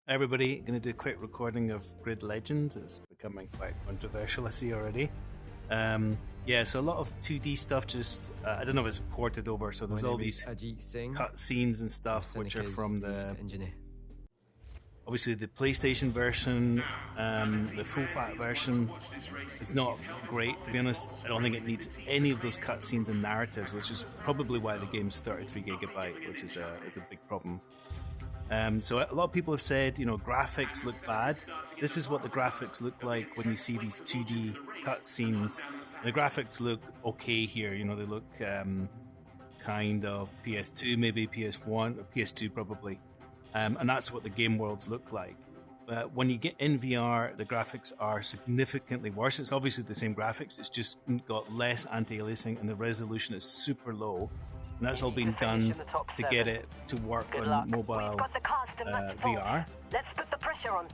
Everybody, going to do a quick recording of Grid Legends. It's becoming quite controversial, I see already. Yeah, so a lot of 2D stuff just, I don't know if it's ported over, so there's all these cut scenes and stuff which are from the, obviously the PlayStation version. The full fat version is not great, to be honest. I don't think it needs any of those cutscenes and narratives, which is probably why the game's 33GB, which is a big problem. So a lot of people have said, graphics look bad. This is what the graphics look like when you see these 2D cutscenes. The graphics look okay here. They look kind of PS2, maybe PS1, or PS2 probably. And that's what the game worlds look like. But when you get in VR, the graphics are significantly worse. It's obviously the same graphics, it's just got less anti-aliasing and the resolution is super low. And that's all been done to get it to work on mobile VR. Let's put the pressure on.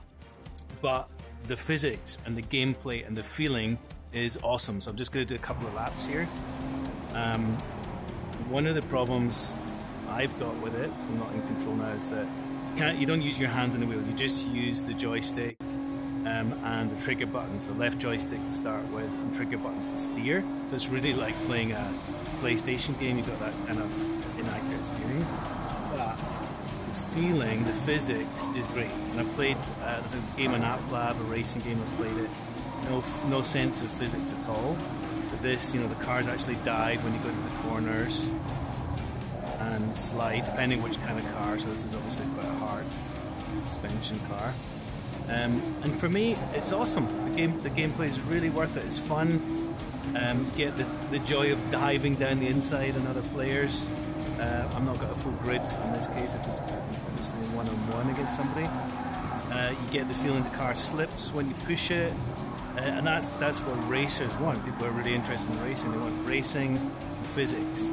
But the physics and the gameplay and the feeling is awesome. So I'm just going to do a couple of laps here. One of the problems I've got with it, so I'm not in control now, is that you don't use your hands on the wheel. You just use the joystick and the trigger button. So left joystick to start with and trigger buttons to steer. So it's really like playing a PlayStation game. You've got that kind of inaccurate steering. But the feeling, the physics is great. And I've played, there's a game on App Lab, a racing game, I've played it. No sense of physics at all. But this, the cars actually dive when you go into the corners and slide, depending which kind of car. So this is obviously quite a hard suspension car. And for me, it's awesome. The gameplay is really worth it. It's fun. You get the joy of diving down the inside on other players. I've not got a full grid in this case. I'm just obviously one-on-one against somebody. You get the feeling the car slips when you push it. And that's what racers want. People are really interested in racing. They want racing physics.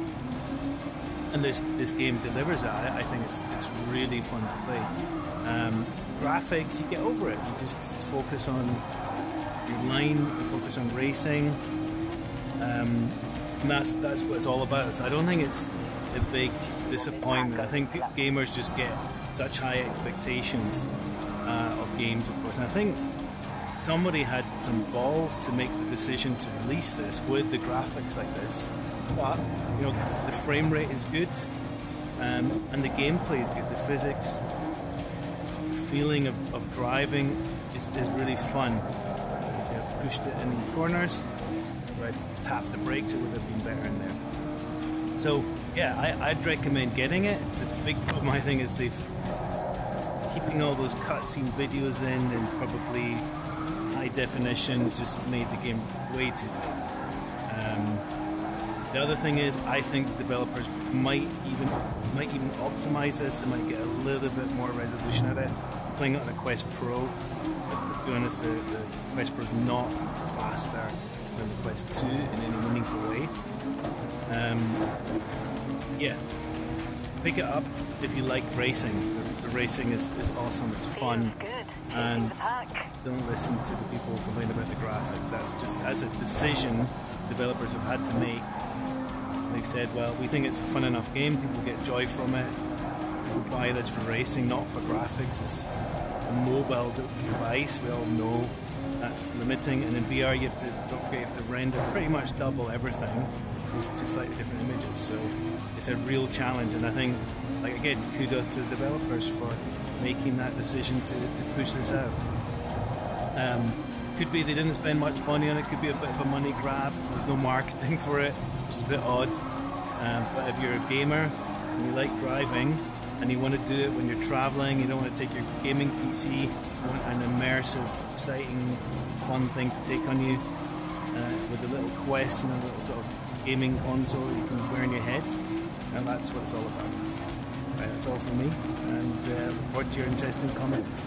And this game delivers that. I think it's really fun to play. Graphics, you get over it. You just focus on your line, you focus on racing. And that's what it's all about. So I don't think it's a big disappointment. I think gamers just get such high expectations of games, of course. And I think somebody had some balls to make the decision to release this with the graphics like this. But the frame rate is good, and the gameplay is good. The physics, the feeling of driving is really fun. If I pushed it in these corners, where I tapped the brakes, it would have been better in there. So yeah, I'd recommend getting it. The big problem I think is they've keeping all those cutscene videos in and probably high definition has just made the game way too big. The other thing is, I think the developers might even optimize this. They might get a little bit more resolution out of it. I'm playing it on a Quest Pro, but to be honest, the Quest Pro is not faster than the Quest 2 in any meaningful way. Yeah, pick it up if you like racing. The racing is awesome. It's fun, and don't listen to the people who complain about the graphics. That's a decision developers have had to make. They've said, well, we think it's a fun enough game, people get joy from it, we'll buy this for racing, not for graphics. It's a mobile device, we all know that's limiting, and in VR don't forget you have to render pretty much double everything to slightly different images, so it's a real challenge. And I think, again, kudos to the developers for making that decision to push this out. Could be they didn't spend much money on it, could be a bit of a money grab, there's no marketing for it, which is a bit odd. But if you're a gamer and you like driving and you want to do it when you're traveling, you don't want to take your gaming PC, you want an immersive, exciting, fun thing to take on you with a little Quest and a little sort of gaming console you can wear in your head, and that's what it's all about. Right, that's all from me, and look forward to your interesting comments.